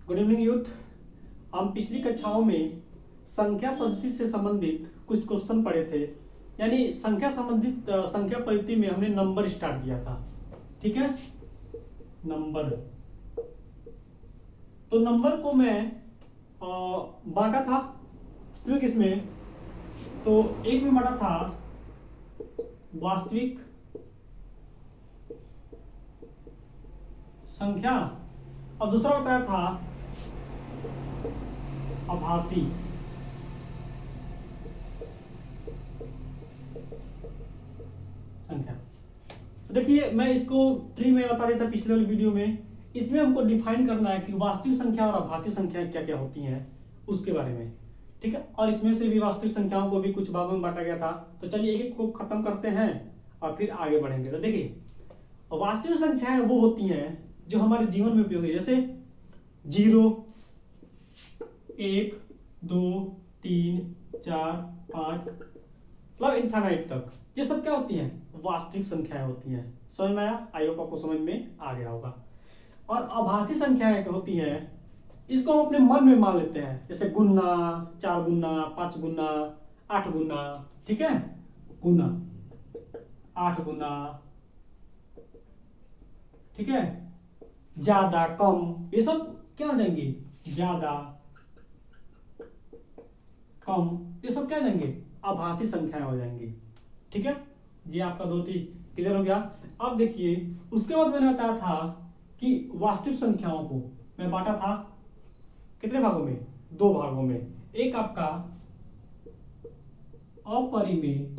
Good evening youth. हम पिछली कक्षाओं में संख्या पद्धति से संबंधित कुछ क्वेश्चन पढ़े थे। यानी संख्या पद्धति में हमने नंबर स्टार्ट किया था। ठीक है, नंबर। तो नंबर को मैं बांटा था किसमें किसमें। तो एक में बांटा था वास्तविक संख्या और दूसरा बताया था आभासी। संख्या। तो देखिए, मैं इसको ट्री में बता देता पिछले वाली वीडियो में। इसमें हमको डिफाइन करना है कि वास्तविक संख्या और आभासी संख्या क्या क्या होती हैं उसके बारे में। ठीक है, और इसमें से भी वास्तविक संख्याओं को भी कुछ भागों में बांटा गया था। तो चलिए एक एक को खत्म करते हैं और फिर आगे बढ़ेंगे। तो देखिए, वास्तविक संख्याएं वो होती हैं जो हमारे जीवन में उपयोगी है, जैसे 0, 1, 2, 3, 4, 5 मतलब इनफाइनाइट तक। ये सब क्या होती हैं? वास्तविक संख्याएं होती हैं। समझ में आया? आई होप आपको समझ में आ गया होगा। और आभासी संख्याएं क्या होती हैं, इसको हम अपने मन में मान लेते हैं, जैसे गुना, 4 गुना, 5 गुना, 8 गुना। ठीक है, गुना, 8 गुना। ठीक है, ज्यादा, कम, ये सब क्या हो जाएंगे? ज्यादा, कम, ये सब क्या हो जाएंगे? आभासी संख्याएं हो जाएंगी। ठीक है, ये आपका 2-3 क्लियर हो गया। अब देखिए, उसके बाद मैंने बताया था कि वास्तविक संख्याओं को मैं बांटा था कितने भागों में? 2 भागों में। एक आपका अपरिमेय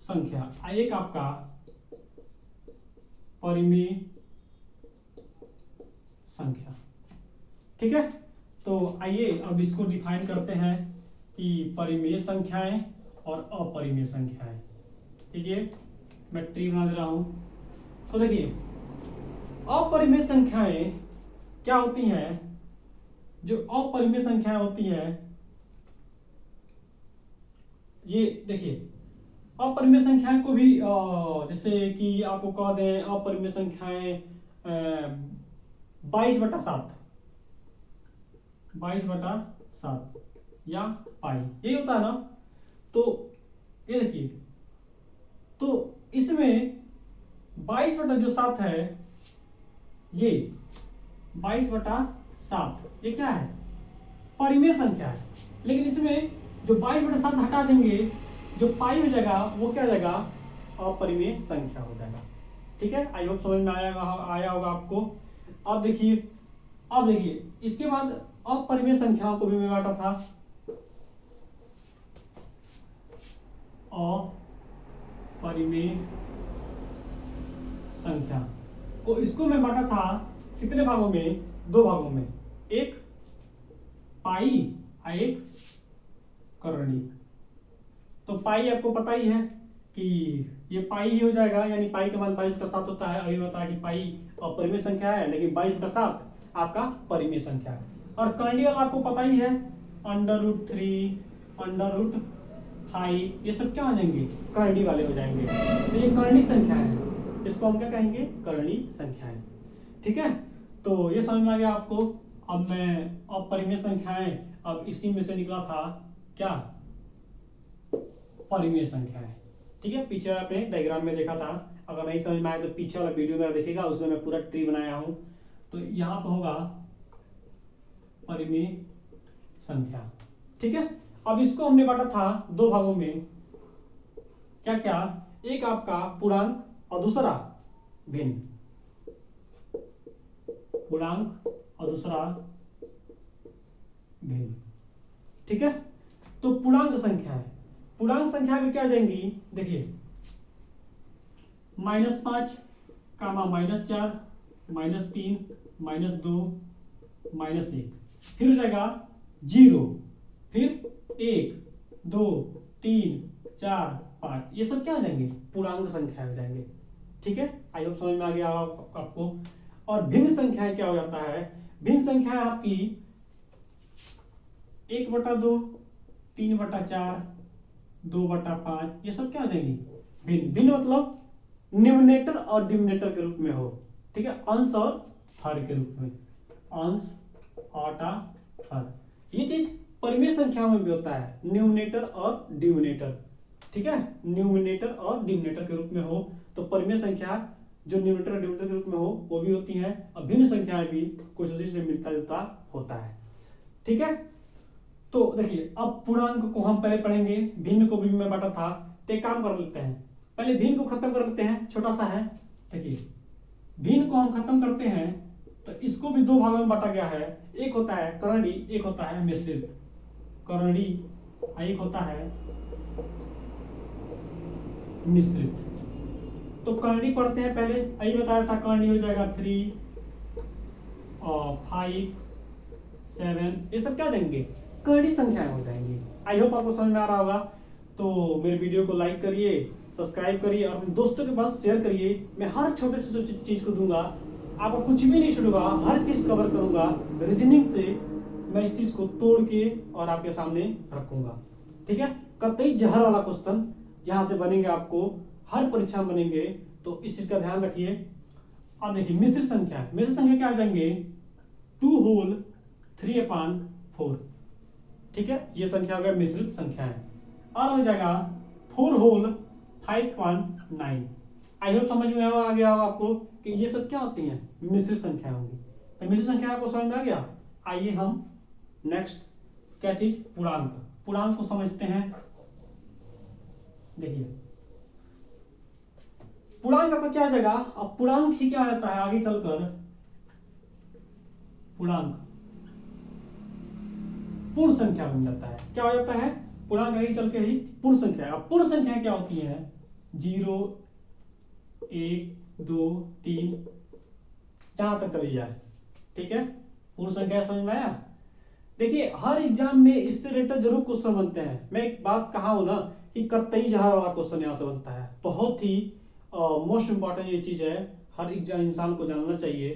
संख्या, एक आपका परिमेय संख्या। ठीक है, तो आइए अब इसको डिफाइन करते हैं कि परिमेय संख्याएं और अपरिमेय संख्याएं। ठीक है, मैं ट्री बना दे रहा हूं। तो देखिए, अपरिमेय संख्याएं क्या होती हैं? जो अपरिमेय संख्याएं होती हैं, ये देखिए, अपरिमेय संख्याएं को भी जैसे कि आपको कह दें अपरिमेय संख्याएं 22/7, 22/7 या पाई, यही होता है ना। तो ये देखिए, तो इसमें 22/7 है, ये 22/7 ये क्या है? परिमेय संख्या है। लेकिन इसमें जो 22/7 हटा देंगे, जो पाई हो जाएगा वो क्या हो जाएगा? अपरिमेय संख्या हो जाएगा। ठीक है, आई होप समझ में आया होगा आपको। अब देखिए इसके बाद अपरिमेय संख्याओं को भी मैं बांटा था अपरिमेय संख्या को। इसको मैं बांटा था कितने भागों में? 2 भागों में, एक पाई और एक करणी। तो पाई आपको पता ही है कि ये पाई ही हो जाएगा, यानी पाई का मान 22/7 होता है। अभी बताया कि पाई अपरिमेय संख्या है, लेकिन 22/7 आपका परिमेय संख्या है। और करणी वाला आपको पता ही है, √3, √5, ये सब क्या हो जाएंगे? करणी वाले हो जाएंगे। तो ये करणी संख्या है, इसको हम क्या कहेंगे? करणी संख्या है। ठीक है, तो ये समझ में आ गया आपको। अब मैं अपरिमेय संख्याएं, अब इसी में से निकला था क्या? परिमेय संख्या है। ठीक है, पीछे आपने डायग्राम में देखा था। अगर नहीं समझ में आया तो पीछे वाला वीडियो मेरा देखिएगा, उसमें मैं पूरा ट्री बनाया हूं। तो यहां पर होगा परिमेय संख्या। ठीक है, अब इसको हमने बांटा था 2 भागों में। क्या क्या? एक आपका पूर्णांक और दूसरा भिन्न। पूर्णांक और दूसरा भिन्न। ठीक है, तो पूर्णांक संख्या है। पूर्णांक संख्या में क्या आ जाएंगी? देखिए, -5, -4, -3, -2, -1, फिर हो जाएगा 0, फिर 1, 2, 3, 4, 5, ये सब क्या हो जाएंगे? पूर्णांक संख्या हो जाएंगे। ठीक है, आई होप समझ में आ गया आपको। और भिन्न संख्याएं क्या हो जाता है? भिन्न संख्या आपकी 1/2, 3/4, 2/5, ये सब क्या हो जाएंगी? भिन्न। भिन्न मतलब न्यूमरेटर और डिनोमिनेटर के रूप में हो। ठीक है, अंश और हर के रूप में। अंश आटा हर। ये चीज परिमेय संख्याओं में भी होता है, न्यूमिनेटर और डिनोमिनेटर। ठीक है, न्यूमिनेटर और डिनोमिनेटर के रूप में हो तो परिमेय संख्या जो न्यूमिनेटर और डिनोमिनेटर के रूप में हो वो भी होती है, और भिन्न संख्याएं भी कुछ उसी से मिलता जुलता होता है। ठीक है, तो देखिए अब पूर्णांक को हम पहले पढ़ेंगे, भिन्न को भी मैं बांटा था, तो एक काम कर लेते हैं, पहले भिन्न को खत्म कर लेते हैं, छोटा सा है। देखिए भिन्न को हम खत्म करते हैं तो इसको भी दो भागों में बांटा गया है, एक होता है करणी, एक होता है मिश्रित। करणी एक होता है मिश्रित। तो करणी पढ़ते हैं पहले, यही बताया था, करणी हो जाएगा 3 और 5 7, ये सब क्या देंगे, करणी संख्याएं हो जाएंगी। आई होप आपको समझ में आ रहा होगा। तो मेरे वीडियो को लाइक करिए, सब्सक्राइब करिए और अपने दोस्तों के पास शेयर करिए। मैं हर छोटे से छोटे चीज को दूंगा, आपको कुछ भी नहीं छोड़ूंगा, हर चीज कवर करूंगा। रीजनिंग से मैं इस चीज को तोड़ के और आपके सामने रखूंगा। ठीक है, कतई जहर वाला क्वेश्चन जहां से बनेंगे, आपको हर परीक्षा में बनेंगे, तो इस चीज का ध्यान रखिए। अब देखिए मिश्रित संख्या, मिश्रित संख्या क्या आ जाएंगे, 2 होल 3/4। ठीक है, ये संख्या हो गया मिश्रित संख्या है। और हो जाएगा 4 होल 5.9। आई होप समझ में आ गया होगा आपको कि ये सब क्या होती हैं, मिश्रित संख्या होंगी। तो मिश्रित संख्या आपको समझ में आ गया। आइए हम नेक्स्ट क्या चीज, पूर्णांक, पूर्णांक को समझते हैं। देखिए पूर्णांक आपका क्या हो जाएगा, अब पूर्णांक ही क्या रहता है आगे चलकर, पूर्णांक पूर्ण संख्या बन जाता है। क्या हो जाता है, पूर्णांक आगे चल के ही पूर्ण संख्या। अब पूर्ण संख्या क्या होती है, 0 1 2 3 जहां तक चली जाए। ठीक है, पूर्ण संख्या समझ में आया। देखिए हर एग्जाम में इससे रिलेटेड जरूर क्वेश्चन बनते हैं। मैं एक बात कहा हूं ना कि कतई जहर वाला क्वेश्चन यहां से बनता है, बहुत ही मोस्ट इंपॉर्टेंट ये चीज है, हर एग्जाम इंसान को जानना चाहिए।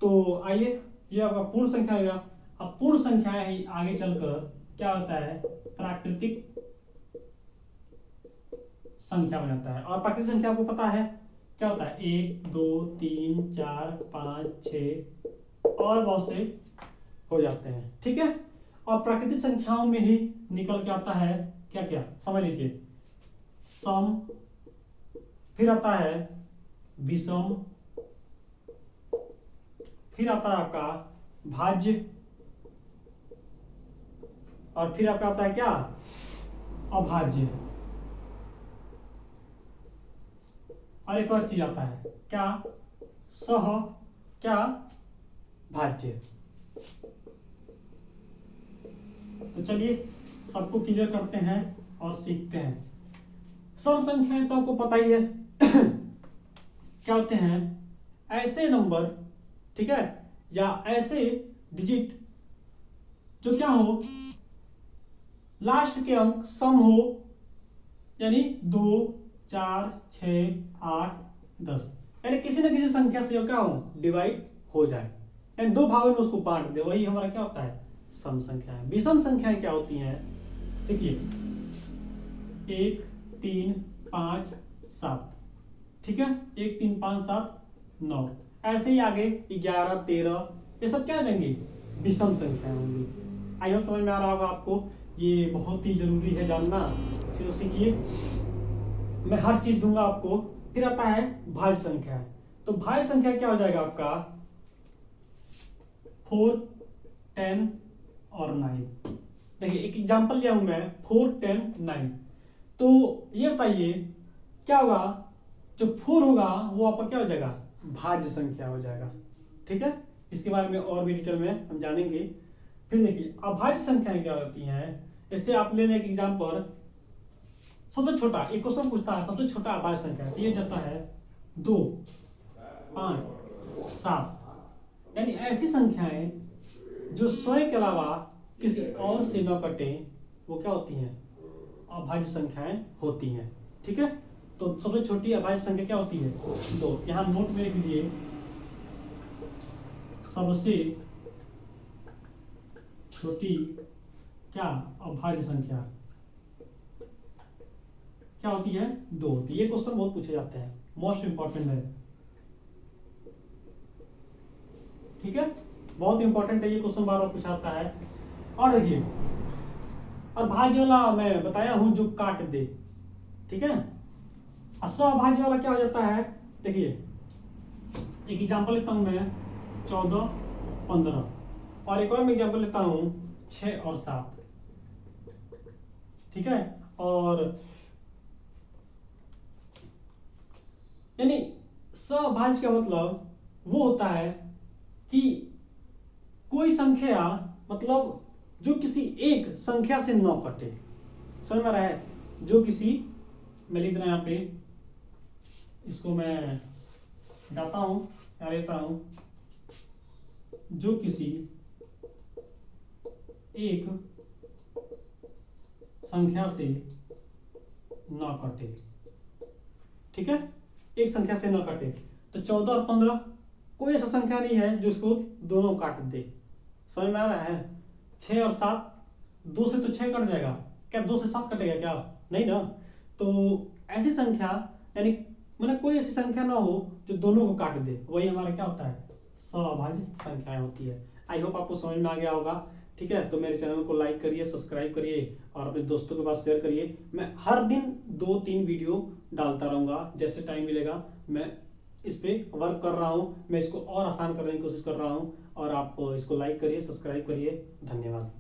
तो आइए, ये आपका पूर्ण संख्या हो गया। अब पूर्ण संख्या ही आगे चलकर क्या होता है, प्राकृतिक संख्या बन जाता है। और प्राकृतिक संख्या आपको पता है क्या होता है, 1 2 3 4 5 6 और बहुत से हो जाते हैं। ठीक है, और प्राकृतिक संख्याओं में ही निकल के आता है क्या क्या, समझ लीजिए, सम, फिर आता है विषम, फिर आता है आपका भाज्य, और फिर आपका आता है क्या, अभाज्य। और एक और चीज आता है क्या, सह क्या भाज्य। तो चलिए सबको क्लियर करते हैं और सीखते हैं। सम संख्याएं तो आपको पता ही है क्या होते हैं, ऐसे नंबर, ठीक है, या ऐसे डिजिट जो क्या हो, लास्ट के अंक सम हो, यानी 2 4 6 8 10, यानी किसी न किसी संख्या से क्या हो, डिवाइड हो जाए, यानी दो भागों में उसको बांट दे, वही हमारा क्या होता है, सम संख्या है। विषम संख्याएं क्या होती हैं, देखिए 1 3 5 7, ठीक है, 1 3 5 7 9, ऐसे ही आगे 11 13, ये सब क्या देंगे, विषम संख्या होंगी। आई होप समझ में आ रहा होगा आपको, ये बहुत ही जरूरी है जानना, इसे सीखिए, मैं हर चीज दूंगा आपको। फिर आता है भाज्य संख्या, तो भाज्य संख्या क्या हो जाएगा आपका, 4 10 और 9। देखिए एक एग्जांपल लिया हूं मैं, 4 10 9, तो ये बताइए क्या होगा, जो 4 होगा वो आपका क्या हो जाएगा, भाज्य संख्या हो जाएगा। ठीक है, इसके बारे में और भी डिटेल में हम जानेंगे। फिर देखिए अभाज्य संख्याएं क्या होती हैं, इससे आप ले लें एक एग्जांपल, सबसे छोटा एक क्वेश्चन पूछता है, सबसे छोटा अभाज्य संख्या ये जाता है 2 5 7, यानी ऐसी संख्याएं जो स्वयं के अलावा किसी और से न कटे, वो क्या होती हैं, अभाज्य संख्याएं होती हैं। ठीक है, तो सबसे छोटी अभाज्य संख्या क्या होती है, 2। यहां नोट में लिख लीजिए, सबसे छोटी क्या अभाज्य संख्या क्या होती है, 2 होती है। ये क्वेश्चन बहुत पूछे जाते हैं, मोस्ट इंपॉर्टेंट है। ठीक है, बहुत इंपॉर्टेंट है ये क्वेश्चन, बार बार पूछा जाता है। और देखिए, और भाज्य वाला मैं बताया हूं जो काट दे, ठीक है। असभाज्य वाला क्या हो जाता है, देखिए एक एग्जांपल लेता हूं मैं, 14 15, और एक और मैं एग्जांपल लेता हूं 6 और 7, ठीक है। और यानी सभाज्य का मतलब वो होता है कि कोई संख्या, मतलब जो किसी एक संख्या से न कटे, समझ में आ रहा है, जो किसी, मैं लिख रहा हूं यहाँ पे, इसको मैं हटाता हूं या लेता हूं, जो किसी एक संख्या से न कटे, ठीक है, एक संख्या से न कटे। तो 14 और 15 कोई ऐसा संख्या नहीं है जो इसको दोनों काट दे, समझ में आ रहा है। 6 और 7, 2 से तो 6 कट जाएगा, क्या 2 से 7 कटेगा क्या, नहीं ना। तो ऐसी संख्या, यानी मतलब कोई ऐसी संख्या ना हो जो दोनों को काट दे, वही हमारा क्या होता है, सभाज्य संख्याएं होती है। आई होप आपको समझ में आ गया होगा, ठीक है। तो मेरे चैनल को लाइक करिए, सब्सक्राइब करिए और अपने दोस्तों के पास शेयर करिए। मैं हर दिन 2-3 वीडियो डालता रहूंगा, जैसे टाइम मिलेगा मैं इस पे वर्क कर रहा हूं, मैं इसको और आसान करने की कोशिश कर रहा हूं। और आप इसको लाइक करिए, सब्सक्राइब करिए। धन्यवाद।